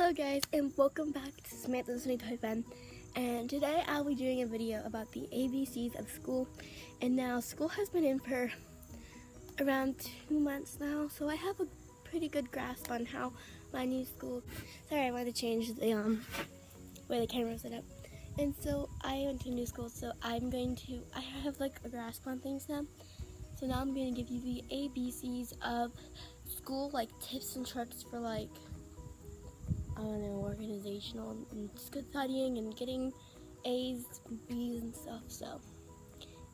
Hello guys, and welcome back to Samantha's Funny Toy Fun. And today I'll be doing a video about the ABCs of school. And now school has been in for around 2 months now, so I have a pretty good grasp on how my new school. Sorry, I wanted to change the way the camera set up. And so I went to a new school, so I have like a grasp on things now. So now I'm going to give you the ABCs of school, like tips and tricks for like, I don't know, organizational and just good studying and getting A's, B's and stuff. So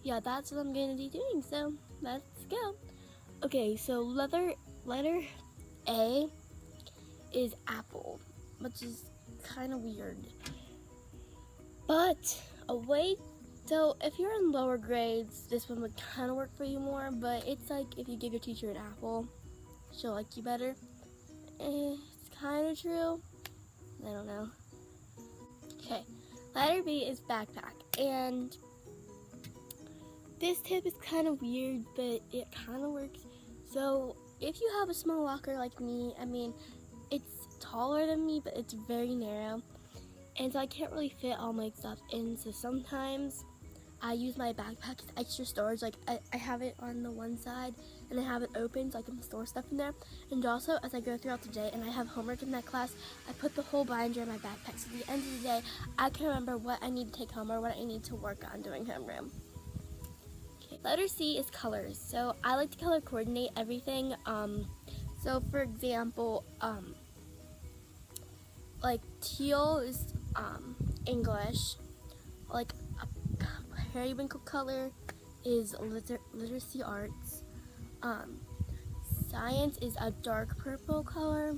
yeah, that's what I'm going to be doing. So let's go. Okay, so letter A is apple, which is kind of weird. But so if you're in lower grades, this one would kind of work for you more, but it's like if you give your teacher an apple, she'll like you better. It's kind of true. I don't know. Okay, letter B is backpack, and this tip is kind of weird, but it kind of works. So if you have a small locker like me, I mean, it's taller than me, but it's very narrow, and so I can't really fit all my stuff in, so sometimes I use my backpack as extra storage. Like I have it on the one side and I have it open so I can store stuff in there. And also, as I go throughout the day and I have homework in that class, I put the whole binder in my backpack, so at the end of the day I can remember what I need to take home or what I need to work on doing homeroom. Okay. Letter C is colors. So I like to color coordinate everything. So for example, like teal is English, like periwinkle color is literacy arts. Science is a dark purple color.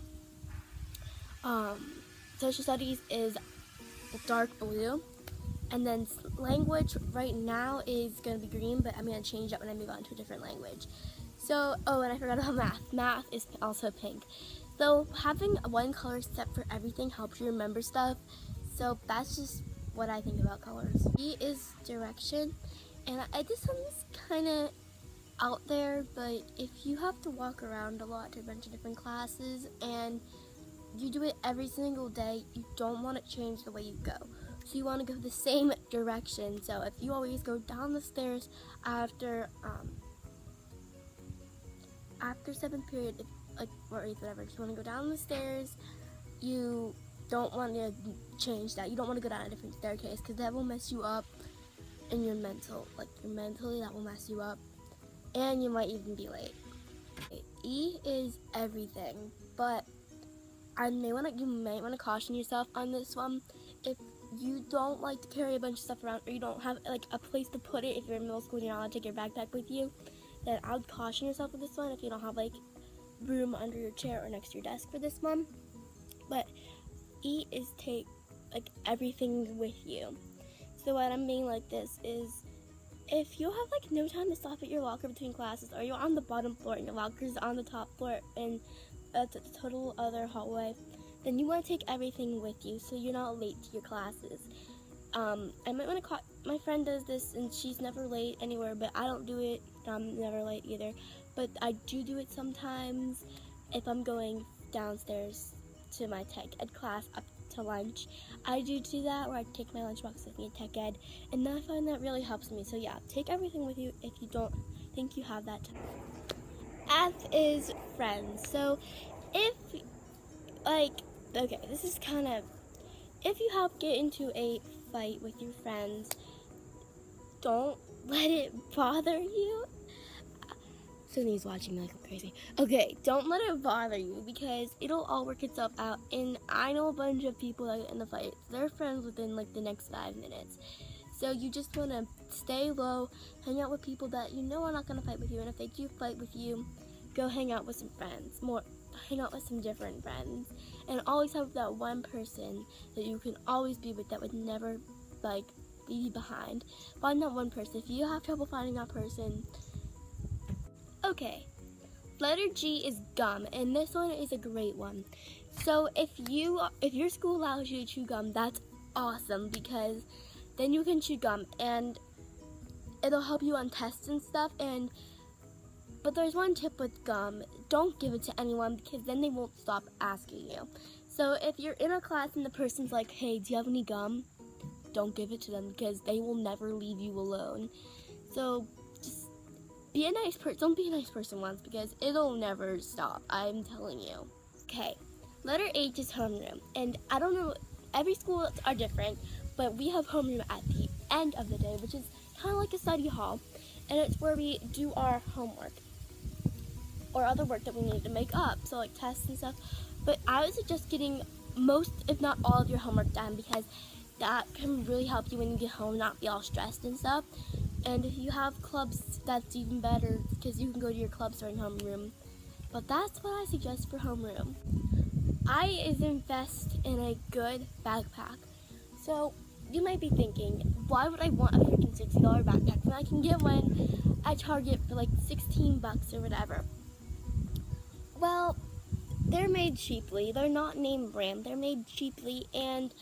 Social studies is dark blue. And then language right now is going to be green, but I'm going to change that when I move on to a different language. So, and I forgot about math. Math is also pink. So having one color set for everything helps you remember stuff. So that's just what I think about colors. E is direction, and this one's kind of out there, but if you have to walk around a lot to a bunch of different classes and you do it every single day, you don't want to change the way you go. So you want to go the same direction. So if you always go down the stairs after 7th period, or 8th, whatever, if you want to go down the stairs, you don't want to change that. You don't want to go down a different staircase, because that will mess you up in your mentally that will mess you up, and you might even be late. Okay, E is everything, but you might want to caution yourself on this one. If you don't like to carry a bunch of stuff around, or you don't have like a place to put it, if you're in middle school and you're not allowed to take your backpack with you, then I would caution yourself with this one if you don't have like room under your chair or next to your desk for this one. But E is take like everything with you. So what I'm being like this is, if you have like no time to stop at your locker between classes, or you're on the bottom floor and your locker's on the top floor and the total other hallway, then you want to take everything with you so you're not late to your classes. I might want to my friend does this and she's never late anywhere, but I don't do it. I'm never late either, but I do it sometimes if I'm going downstairs to my tech ed class up to lunch. I do that, where I take my lunchbox with me at tech ed, and I find that really helps me. So yeah, take everything with you if you don't think you have that time. F is friends. So if this is kind of, if you get into a fight with your friends, don't let it bother you. Sydney's watching me like I'm crazy. Okay, don't let it bother you, because it'll all work itself out. And I know a bunch of people that get in the fight. They're friends within like the next 5 minutes. So you just want to stay low, hang out with people that you know are not going to fight with you. And if they do fight with you, go hang out with some friends. Hang out with some different friends. And always have that one person that you can always be with that would never be behind. Find that one person. If you have trouble finding that person. Okay, letter G is gum, and this one is a great one. So if your school allows you to chew gum, that's awesome, because then you can chew gum and it'll help you on tests and stuff. But there's one tip with gum: don't give it to anyone, because then they won't stop asking you. So if you're in a class and the person's like, hey, do you have any gum? Don't give it to them because they will never leave you alone. So just be a nice person. Don't be a nice person once because it'll never stop. I'm telling you. Okay, letter H is homeroom. And I don't know, every school are different, but we have homeroom at the end of the day, which is kind of like a study hall. And it's where we do our homework or other work that we need to make up, so like tests and stuff. But I would suggest getting most, if not all, of your homework done because that can really help you when you get home, not be all stressed and stuff. And if you have clubs, that's even better because you can go to your clubs during homeroom. But that's what I suggest for homeroom. I is invest in a good backpack. So you might be thinking, why would I want a freaking $60 backpack when I can get one at Target for like 16 bucks or whatever? Well, they're made cheaply. They're not name brand. They're made cheaply, and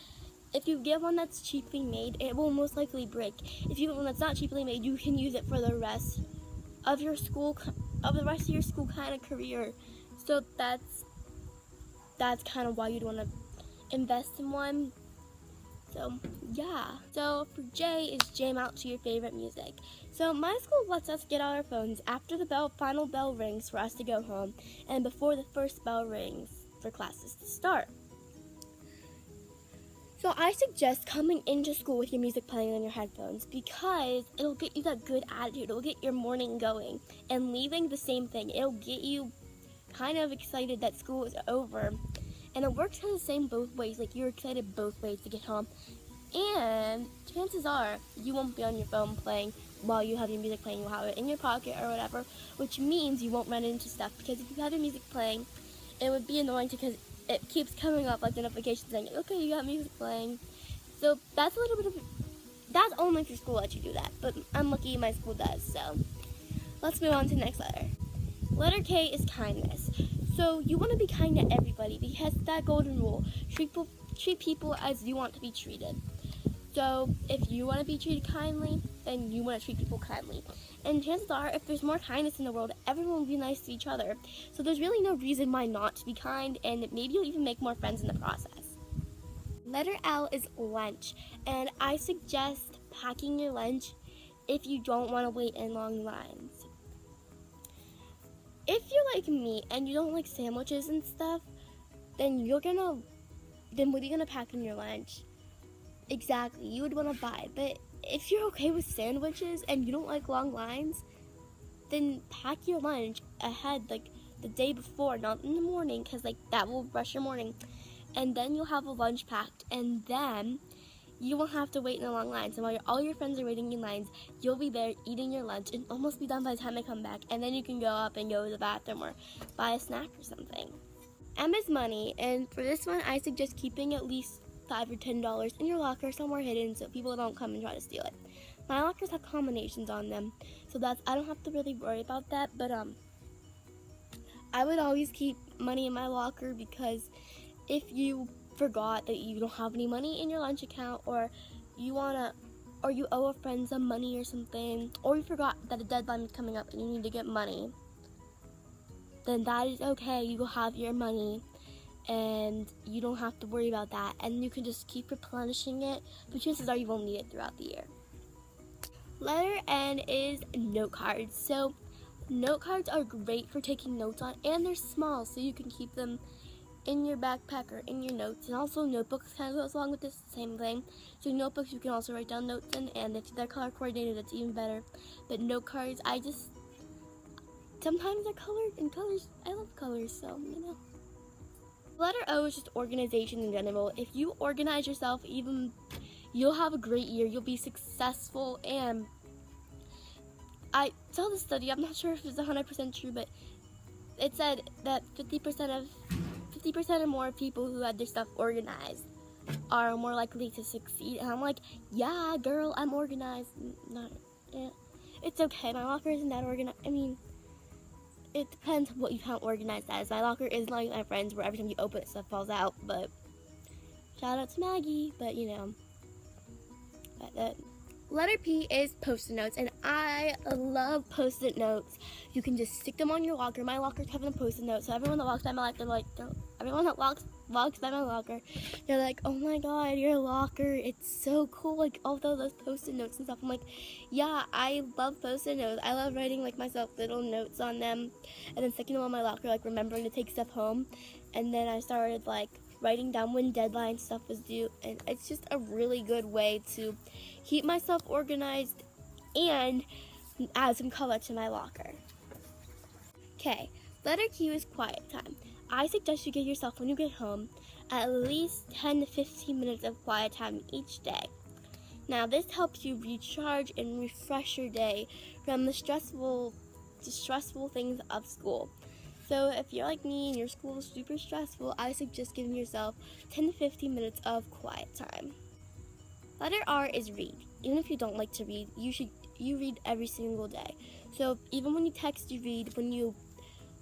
if you get one that's cheaply made, it will most likely break. If you get one that's not cheaply made, you can use it for the rest of your school, kind of career. So that's kind of why you'd want to invest in one. So yeah. So for J is jam out to your favorite music. So my school lets us get out our phones after the final bell rings for us to go home, and before the first bell rings for classes to start. So I suggest coming into school with your music playing on your headphones because it'll get you that good attitude. It'll get your morning going. And leaving, the same thing. It'll get you kind of excited that school is over. And it works kind of the same both ways. Like you're excited both ways to get home. And chances are you won't be on your phone playing while you have your music playing. You'll have it in your pocket or whatever, which means you won't run into stuff. Because if you have your music playing, it would be annoying because it keeps coming up like the notification saying, okay, you got music playing. So that's a little bit of, that's only if your school lets you do that, but I'm lucky my school does. So let's move on to the next letter. Letter K is kindness. So you want to be kind to everybody because that golden rule, treat people as you want to be treated. So if you want to be treated kindly, then you want to treat people kindly. And chances are, if there's more kindness in the world, everyone will be nice to each other. So there's really no reason why not to be kind, and maybe you'll even make more friends in the process. Letter L is lunch, and I suggest packing your lunch if you don't want to wait in long lines. If you're like me and you don't like sandwiches and stuff, then what are you gonna pack in your lunch? Exactly, you would want to buy, but if you're okay with sandwiches and you don't like long lines, then pack your lunch ahead, like the day before, not in the morning, because like that will rush your morning. And then you'll have a lunch packed, and then you won't have to wait in the long lines. And while all your friends are waiting in lines, you'll be there eating your lunch and almost be done by the time they come back. And then you can go up and go to the bathroom or buy a snack or something. M is money, and for this one, I suggest keeping at least $5 or $10 in your locker somewhere hidden so people don't come and try to steal it. My lockers have combinations on them, so I don't have to really worry about that, but I would always keep money in my locker because if you forgot that you don't have any money in your lunch account, or you owe a friend some money or something, or you forgot that a deadline is coming up and you need to get money, then that is okay. You will have your money and you don't have to worry about that, and you can just keep replenishing it, but chances are you won't need it throughout the year. Letter N is note cards. So note cards are great for taking notes on, and they're small, so you can keep them in your backpack or in your notes. And also notebooks kind of goes along with this, same thing. So notebooks you can also write down notes in, and if they're color coordinated, it's even better. But note cards, sometimes they're colored, and colors, I love colors, so you know. Letter O is just organization in general. If you organize yourself, you'll have a great year. You'll be successful. And I saw this study. I'm not sure if it's 100% true, but it said that 50% or more people who had their stuff organized are more likely to succeed. And I'm like, yeah, girl, I'm organized. It's okay. My locker isn't that organized. I mean, it depends on what you count organized as. My locker is like my friends, where every time you open it, stuff falls out. But shout out to Maggie. But you know, Letter P is Post-it notes, and I love Post-it notes. You can just stick them on your locker. My locker's having a Post-it note, so everyone that walks by my locker, everyone that walks walks by my locker, they're like, "Oh my god, your locker, it's so cool, like all those post-it notes and stuff." I'm like, yeah, I love post-it notes. I love writing like myself little notes on them and then sticking them on my locker, like remembering to take stuff home. And then I started like writing down when deadline stuff was due, and it's just a really good way to keep myself organized and add some color to my locker. Okay, letter Q is quiet time. I suggest you give yourself, when you get home, at least 10 to 15 minutes of quiet time each day. Now, this helps you recharge and refresh your day from the stressful things of school. So if you're like me and your school is super stressful, I suggest giving yourself 10 to 15 minutes of quiet time. Letter R is read. Even if you don't like to read, you read every single day. So even when you text, you read. When you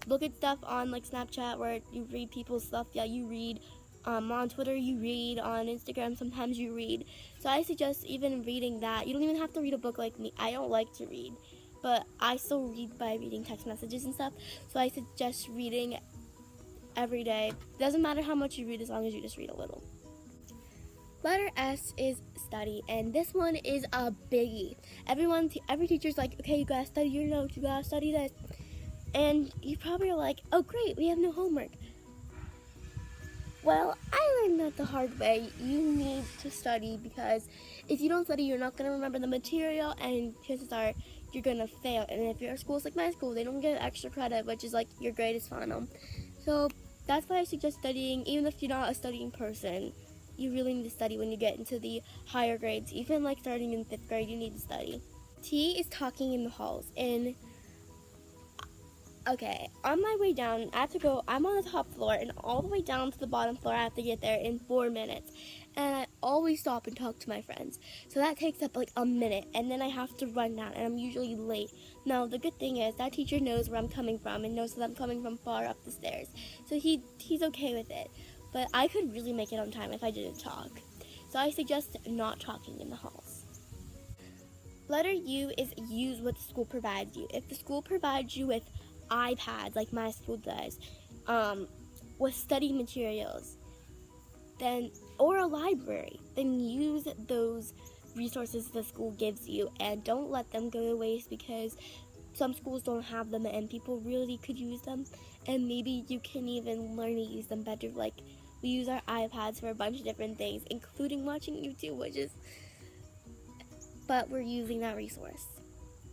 look at stuff on like Snapchat where you read people's stuff, yeah, you read. On Twitter you read, on Instagram sometimes you read. So I suggest even reading that. You don't even have to read a book like me. I don't like to read, but I still read by reading text messages and stuff. So I suggest reading every day. Doesn't matter how much you read as long as you just read a little. Letter S is study, and this one is a biggie. Every teacher's like, okay, you gotta study your notes, you gotta study this. And you probably are like, oh great, we have no homework. Well, I learned that the hard way. You need to study, because if you don't study, you're not going to remember the material, and chances are you're going to fail. And if your school's like my school, they don't get extra credit, which is like your grade is final. So that's why I suggest studying. Even if you're not a studying person, you really need to study when you get into the higher grades. Even like starting in 5th grade, you need to study. T is talking in the halls. And okay, on my way down, I'm on the top floor, and all the way down to the bottom floor, I have to get there in 4 minutes. And I always stop and talk to my friends. So that takes up like a minute, and then I have to run down, and I'm usually late. Now, the good thing is that teacher knows where I'm coming from and knows that I'm coming from far up the stairs. So he's okay with it. But I could really make it on time if I didn't talk. So I suggest not talking in the halls. Letter U is use what the school provides you. If the school provides you with iPads, like my school does, with study materials, then, or a library, then use those resources the school gives you, and don't let them go to waste, because some schools don't have them and people really could use them, and maybe you can even learn to use them better. Like, we use our iPads for a bunch of different things, including watching YouTube, but we're using that resource.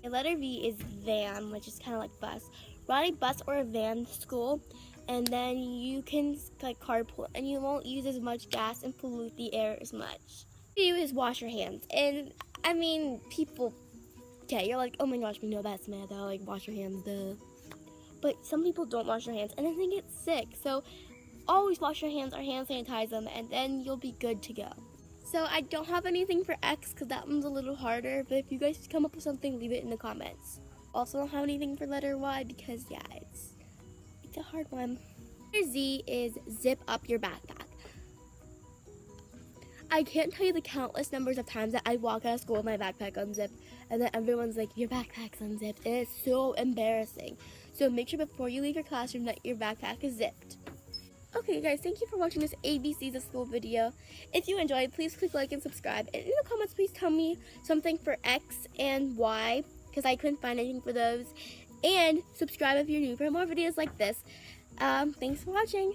The letter V is van, which is kind of like bus. Ride a bus or a van to school, and then you can like carpool, and you won't use as much gas and pollute the air as much. You is wash your hands, and I mean, people, okay, you're like, oh my gosh, we know that's mad, though, like wash your hands, duh. But some people don't wash their hands, and then they get sick. So always wash your hands or hand sanitize them, and then you'll be good to go. So I don't have anything for X because that one's a little harder, but if you guys come up with something, leave it in the comments. Also don't have anything for letter Y because, yeah, it's a hard one. Letter Z is zip up your backpack. I can't tell you the countless numbers of times that I walk out of school with my backpack unzipped, and then everyone's like, your backpack's unzipped, and it's so embarrassing. So make sure before you leave your classroom that your backpack is zipped. Okay guys, thank you for watching this ABCs of School video. If you enjoyed, please click like and subscribe. And in the comments, please tell me something for X and Y, because I couldn't find anything for those. And subscribe if you're new for more videos like this. Thanks for watching.